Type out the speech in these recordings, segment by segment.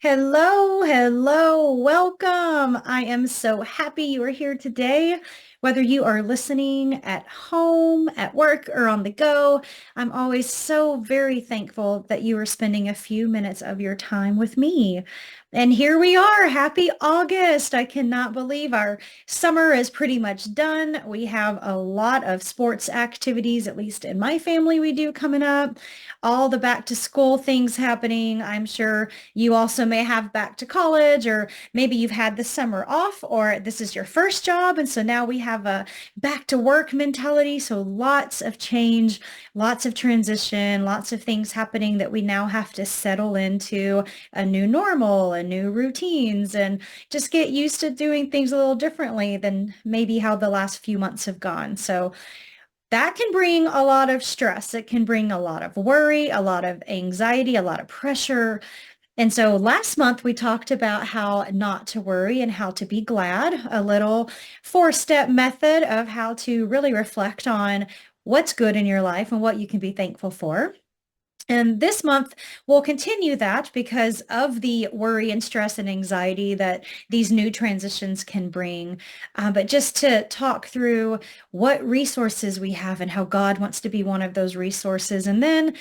Hello, hello, welcome. I am so happy you are here today. Whether you are listening at home, at work, or on the go, I'm always so very thankful that you are spending a few minutes of your time with me. And here we are. Happy August. I cannot believe our summer is pretty much done. We have a lot of sports activities, at least in my family, we do coming up. All the back to school things happening. I'm sure you also may have back to college, or maybe you've had the summer off, or this is your first job. And so now we have a back to work mentality. So lots of change, lots of transition, lots of things happening that we now have to settle into a new normal, a new routines, and just get used to doing things a little differently than maybe how the last few months have gone. So that can bring a lot of stress. It can bring a lot of worry, a lot of anxiety, a lot of pressure. And so last month we talked about how not to worry and how to be glad, a little four-step method of how to really reflect on what's good in your life and what you can be thankful for. And this month, we'll continue that because of the worry and stress and anxiety that these new transitions can bring. But just to talk through what resources we have and how God wants to be one of those resources. And then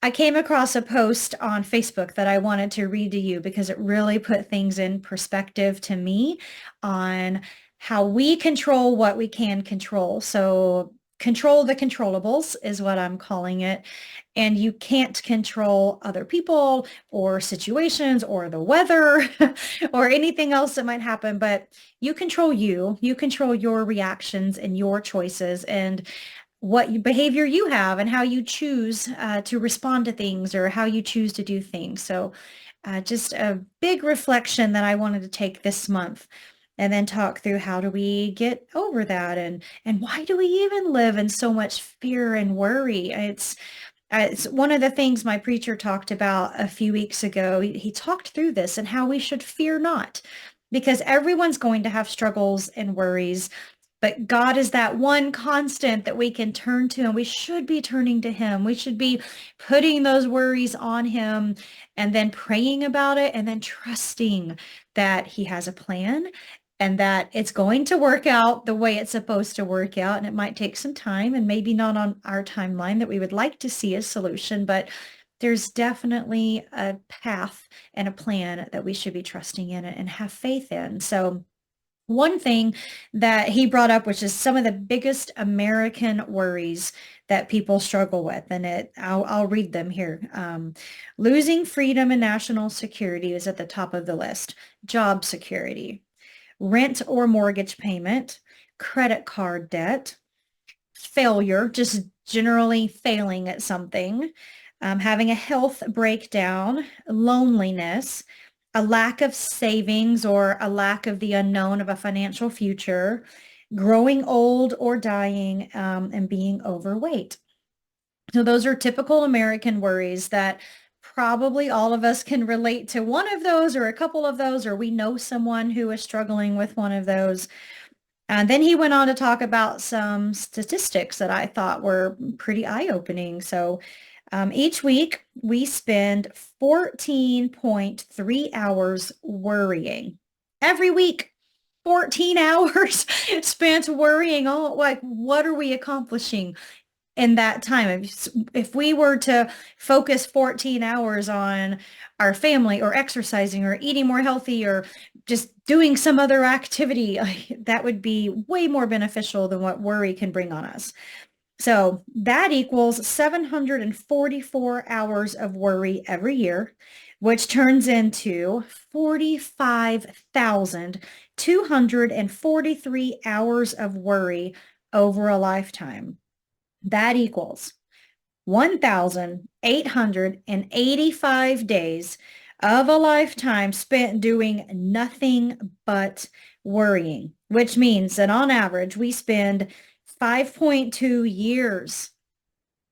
I came across a post on Facebook that I wanted to read to you because it really put things in perspective to me on how we control what we can control. So control the controllables is what I'm calling it. And you can't control other people or situations or the weather or anything else that might happen, but you control you. You control your reactions and your choices and behavior you have and how you choose to respond to things or how you choose to do things. So just a big reflection that I wanted to take this month and then talk through how do we get over that and why do we even live in so much fear and worry? It's one of the things my preacher talked about a few weeks ago. He talked through this and how we should fear not, because everyone's going to have struggles and worries, but God is that one constant that we can turn to, and we should be turning to him. We should be putting those worries on him and then praying about it and then trusting that he has a plan and that it's going to work out the way it's supposed to work out. And it might take some time and maybe not on our timeline that we would like to see a solution, but there's definitely a path and a plan that we should be trusting in and have faith in. So one thing that he brought up, which is some of the biggest American worries that people struggle with, and I'll read them here. Losing freedom and national security is at the top of the list. Job security, rent or mortgage payment, credit card debt, failure, just generally failing at something, having a health breakdown, loneliness, a lack of savings or a lack of the unknown of a financial future, growing old or dying, and being overweight. So those are typical American worries that probably all of us can relate to one of those or a couple of those, or we know someone who is struggling with one of those. And then he went on to talk about some statistics that I thought were pretty eye-opening. So each week we spend 14.3 hours worrying. Every week, 14 hours spent worrying. Oh, like, what are we accomplishing in that time? If we were to focus 14 hours on our family or exercising or eating more healthy or just doing some other activity, that would be way more beneficial than what worry can bring on us. So that equals 744 hours of worry every year, which turns into 45,243 hours of worry over a lifetime. That equals 1,885 days of a lifetime spent doing nothing but worrying, which means that on average, we spend 5.2 years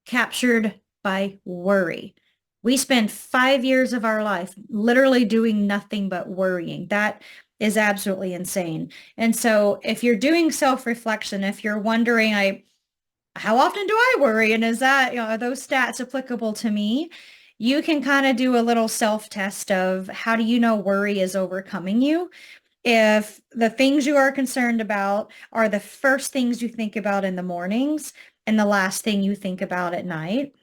captured by worry. We spend 5 years of our life literally doing nothing but worrying. That is absolutely insane. And so if you're doing self-reflection, if you're wondering, how often do I worry? And is that, are those stats applicable to me? you can kind of do a little self-test of how do you know worry is overcoming you? If the things you are concerned about are the first things you think about in the mornings and the last thing you think about at night,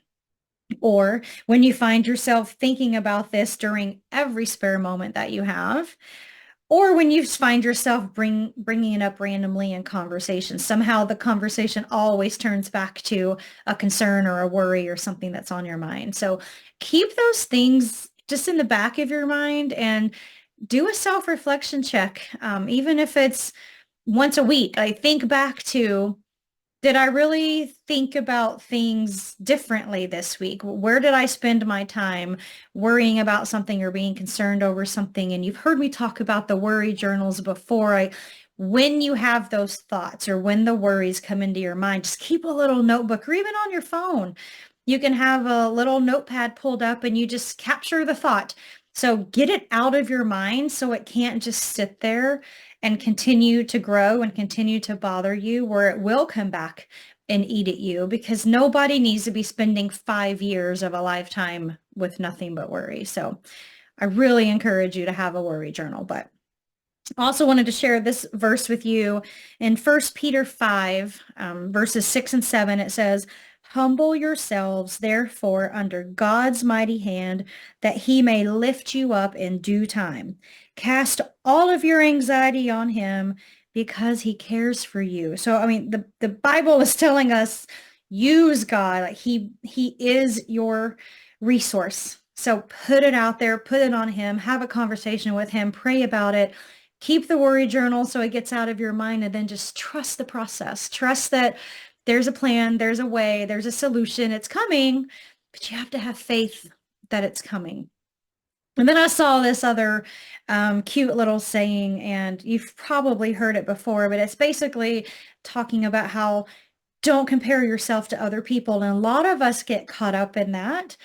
or when you find yourself thinking about this during every spare moment that you have, or when you find yourself bringing it up randomly in conversation, somehow the conversation always turns back to a concern or a worry or something that's on your mind. So keep those things just in the back of your mind and do a self-reflection check, even if it's once a week. I think back to, did I really think about things differently this week? Where did I spend my time worrying about something or being concerned over something? And you've heard me talk about the worry journals before. When you have those thoughts or when the worries come into your mind, just keep a little notebook or even on your phone. You can have a little notepad pulled up and you just capture the thought. So get it out of your mind so it can't just sit there and continue to grow and continue to bother you, where it will come back and eat at you, because nobody needs to be spending 5 years of a lifetime with nothing but worry. So I really encourage you to have a worry journal. But I also wanted to share this verse with you in 1 Peter 5, verses 6 and 7. It says, "Humble yourselves, therefore, under God's mighty hand, that he may lift you up in due time. Cast all of your anxiety on him because he cares for you." So, I mean, the Bible is telling us use God. Like he is your resource. So put it out there, put it on him, have a conversation with him, pray about it. Keep the worry journal so it gets out of your mind, and then just trust the process. Trust that there's a plan, there's a way, there's a solution. It's coming, but you have to have faith that it's coming. And then I saw this other cute little saying, and you've probably heard it before, but it's basically talking about how don't compare yourself to other people. And a lot of us get caught up in that,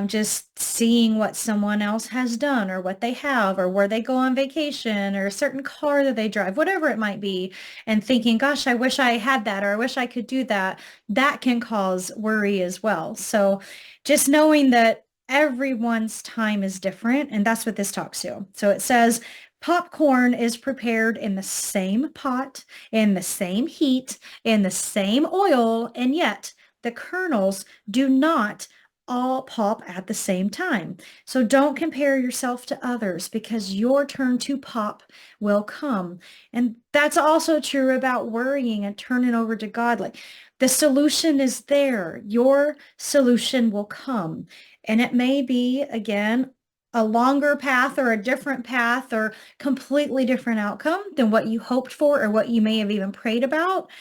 just seeing what someone else has done or what they have or where they go on vacation or a certain car that they drive, whatever it might be, and thinking, gosh, I wish I had that, or I wish I could do that. That can cause worry as well. So just knowing that everyone's time is different, and that's what this talks to. So it says, popcorn is prepared in the same pot, in the same heat, in the same oil, and yet the kernels do not all pop at the same time. So don't compare yourself to others, because your turn to pop will come. And that's also true about worrying and turning over to God. Like, the solution is there. Your solution will come. And it may be, again, a longer path or a different path or completely different outcome than what you hoped for or what you may have even prayed about.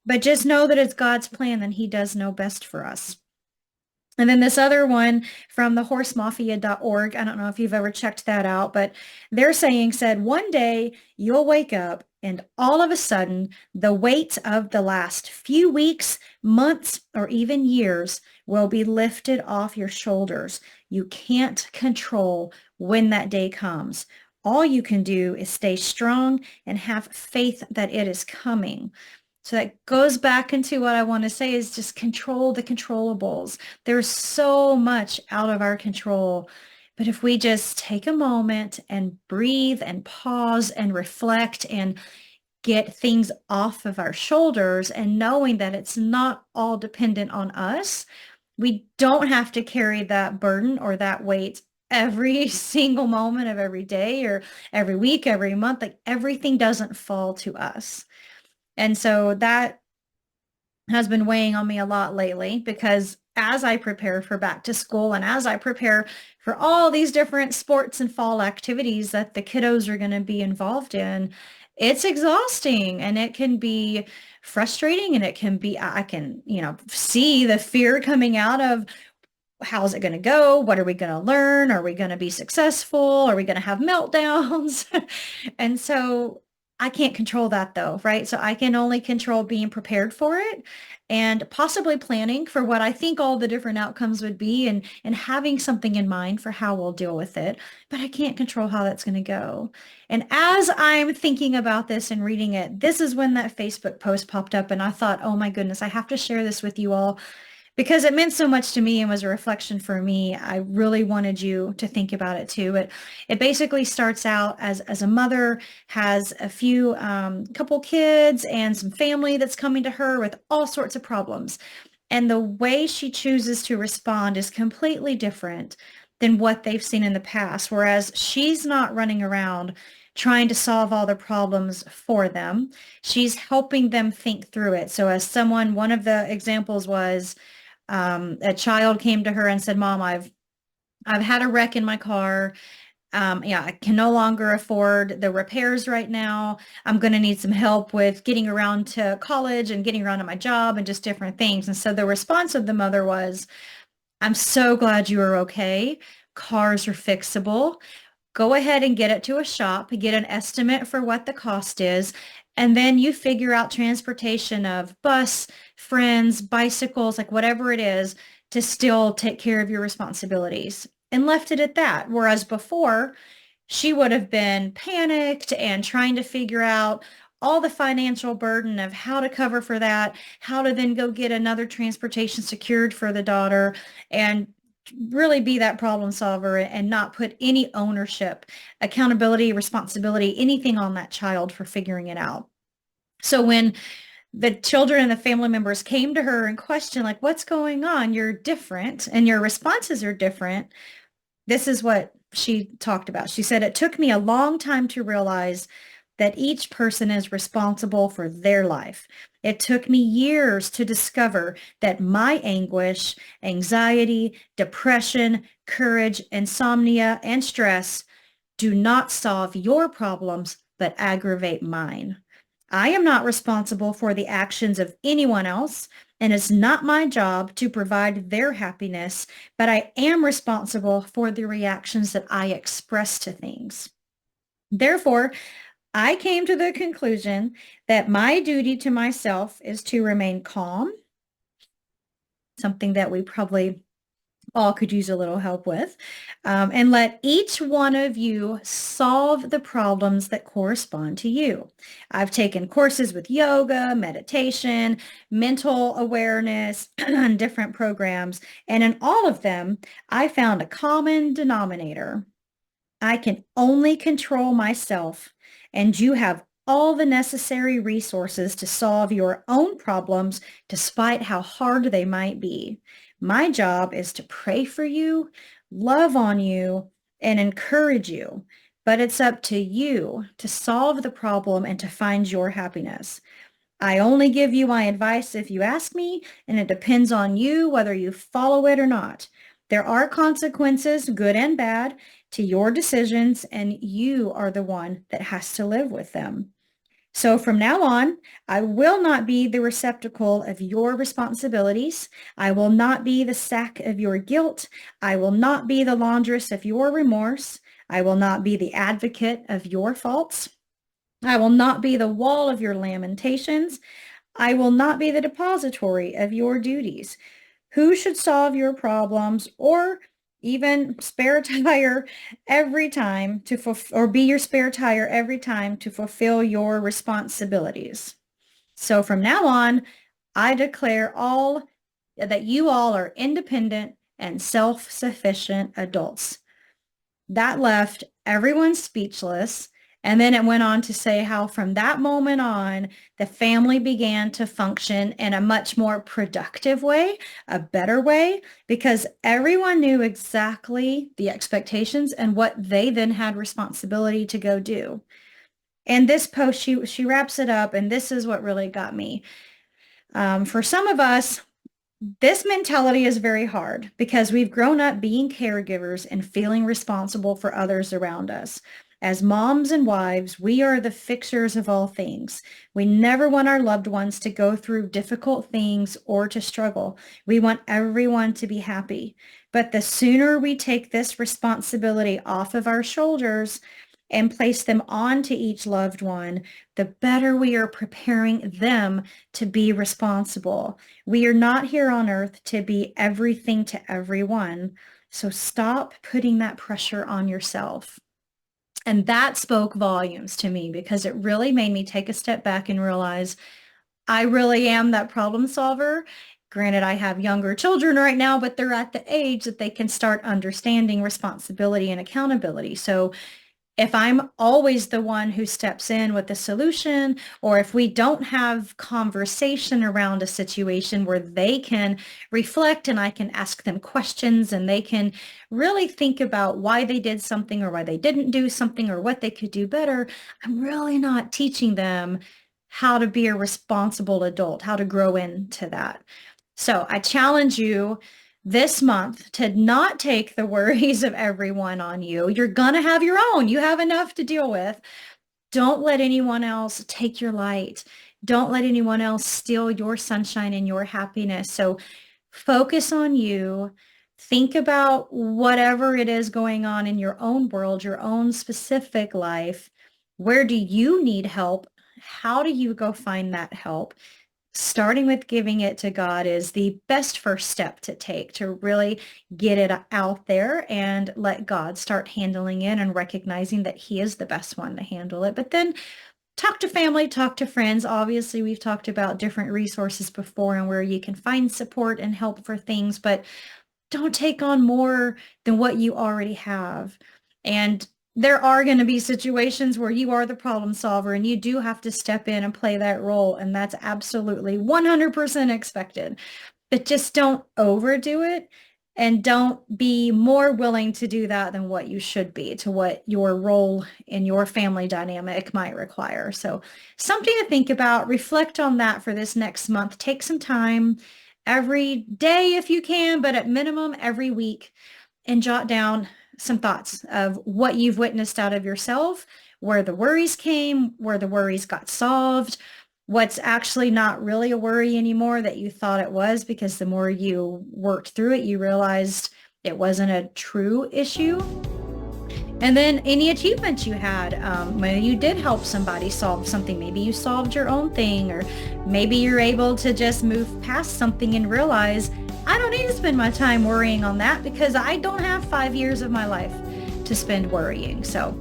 But just know that it's God's plan and he does know best for us. And then this other one from the horsemafia.org, I don't know if you've ever checked that out, but their saying said, one day you'll wake up and all of a sudden the weight of the last few weeks, months, or even years will be lifted off your shoulders. You can't control when that day comes. All you can do is stay strong and have faith that it is coming. So that goes back into what I want to say is just control the controllables. There's so much out of our control. But if we just take a moment and breathe and pause and reflect and get things off of our shoulders, and knowing that it's not all dependent on us, we don't have to carry that burden or that weight every single moment of every day or every week, every month. Like, everything doesn't fall to us. And so that has been weighing on me a lot lately, because as I prepare for back to school and as I prepare for all these different sports and fall activities that the kiddos are going to be involved in, it's exhausting and it can be frustrating, and it can be, I can, see the fear coming out of, how's it going to go? What are we going to learn? Are we going to be successful? Are we going to have meltdowns? And so I can't control that though, right? So I can only control being prepared for it and possibly planning for what I think all the different outcomes would be, and having something in mind for how we'll deal with it. But I can't control how that's going to go. And as I'm thinking about this and reading it, this is when that Facebook post popped up and I thought, oh my goodness, I have to share this with you all, because it meant so much to me and was a reflection for me. I really wanted you to think about it too. It basically starts out as a mother has a few couple kids and some family that's coming to her with all sorts of problems. And the way she chooses to respond is completely different than what they've seen in the past. Whereas she's not running around trying to solve all the problems for them. She's helping them think through it. So as someone, one of the examples was a child came to her and said, Mom, I've had a wreck in my car. Yeah, I can no longer afford the repairs right now. I'm going to need some help with getting around to college and getting around to my job and just different things. And so the response of the mother was, I'm so glad you are okay. Cars are fixable. Go ahead and get it to a shop, get an estimate for what the cost is, and then you figure out transportation of bus, friends, bicycles, like whatever it is, to still take care of your responsibilities. And left it at that. Whereas before, she would have been panicked and trying to figure out all the financial burden of how to cover for that, how to then go get another transportation secured for the daughter, and really be that problem solver and not put any ownership, accountability, responsibility, anything on that child for figuring it out. So when the children and the family members came to her and questioned, like, what's going on? You're different and your responses are different. This is what she talked about. She said, it took me a long time to realize that each person is responsible for their life. It took me years to discover that my anguish, anxiety, depression, courage, insomnia, and stress do not solve your problems, but aggravate mine. I am not responsible for the actions of anyone else, and it's not my job to provide their happiness, but I am responsible for the reactions that I express to things. Therefore, I came to the conclusion that my duty to myself is to remain calm, something that we probably all could use a little help with, and let each one of you solve the problems that correspond to you. I've taken courses with yoga, meditation, mental awareness, and different programs, and in all of them, I found a common denominator. I can only control myself, and you have all the necessary resources to solve your own problems despite how hard they might be. My job is to pray for you, love on you, and encourage you, but it's up to you to solve the problem and to find your happiness. I only give you my advice if you ask me, and it depends on you whether you follow it or not. There are consequences, good and bad, to your decisions, and you are the one that has to live with them. So from now on, I will not be the receptacle of your responsibilities. I will not be the sack of your guilt. I will not be the laundress of your remorse. I will not be the advocate of your faults. I will not be the wall of your lamentations. I will not be the depository of your duties. Who should solve your problems or even spare tire every time to or be your spare tire every time to fulfill your responsibilities? So from now on, I declare all that you all are independent and self-sufficient adults. That left everyone speechless. And then it went on to say how from that moment on, the family began to function in a much more productive way, a better way, because everyone knew exactly the expectations and what they then had responsibility to go do. And this post, she wraps it up, and this is what really got me. For some of us, this mentality is very hard because we've grown up being caregivers and feeling responsible for others around us. As moms and wives, we are the fixers of all things. We never want our loved ones to go through difficult things or to struggle. We want everyone to be happy. But the sooner we take this responsibility off of our shoulders and place them onto each loved one, the better we are preparing them to be responsible. We are not here on earth to be everything to everyone. So stop putting that pressure on yourself. And that spoke volumes to me because it really made me take a step back and realize I really am that problem solver. Granted, I have younger children right now, but they're at the age that they can start understanding responsibility and accountability. So if I'm always the one who steps in with the solution, or if we don't have conversation around a situation where they can reflect and I can ask them questions and they can really think about why they did something or why they didn't do something or what they could do better, I'm really not teaching them how to be a responsible adult, how to grow into that. So I challenge you this month to not take the worries of everyone on you. You're going to have your own. You have enough to deal with. Don't let anyone else take your light. Don't let anyone else steal your sunshine and your happiness. So focus on you. Think about whatever it is going on in your own world, your own specific life. Where do you need help? How do you go find that help? Starting with giving it to God is the best first step to take to really get it out there and let God start handling it and recognizing that he is the best one to handle it. But then talk to family, talk to friends. Obviously, we've talked about different resources before and where you can find support and help for things, but don't take on more than what you already have. And there are going to be situations where you are the problem solver and you do have to step in and play that role. And that's absolutely 100% expected. But just don't overdo it and don't be more willing to do that than what you should be to what your role in your family dynamic might require. So something to think about, reflect on that for this next month. Take some time every day if you can, but at minimum every week, and jot down some thoughts of what you've witnessed out of yourself, where the worries came, where the worries got solved, what's actually not really a worry anymore that you thought it was, because the more you worked through it, you realized it wasn't a true issue. And then any achievements you had, when you did help somebody solve something, maybe you solved your own thing, or maybe you're able to just move past something and realize, I don't need to spend my time worrying on that because I don't have 5 years of my life to spend worrying. So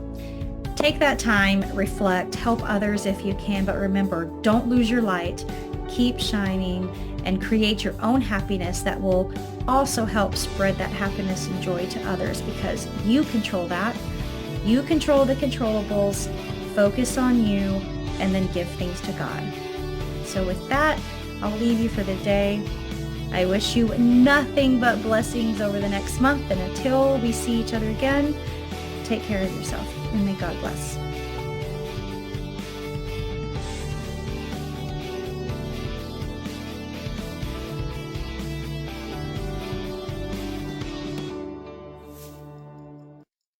take that time, reflect, help others if you can, but remember, don't lose your light, keep shining, and create your own happiness that will also help spread that happiness and joy to others, because you control that. You control the controllables, focus on you, and then give things to God. So with that, I'll leave you for the day. I wish you nothing but blessings over the next month, and until we see each other again, take care of yourself, and may God bless.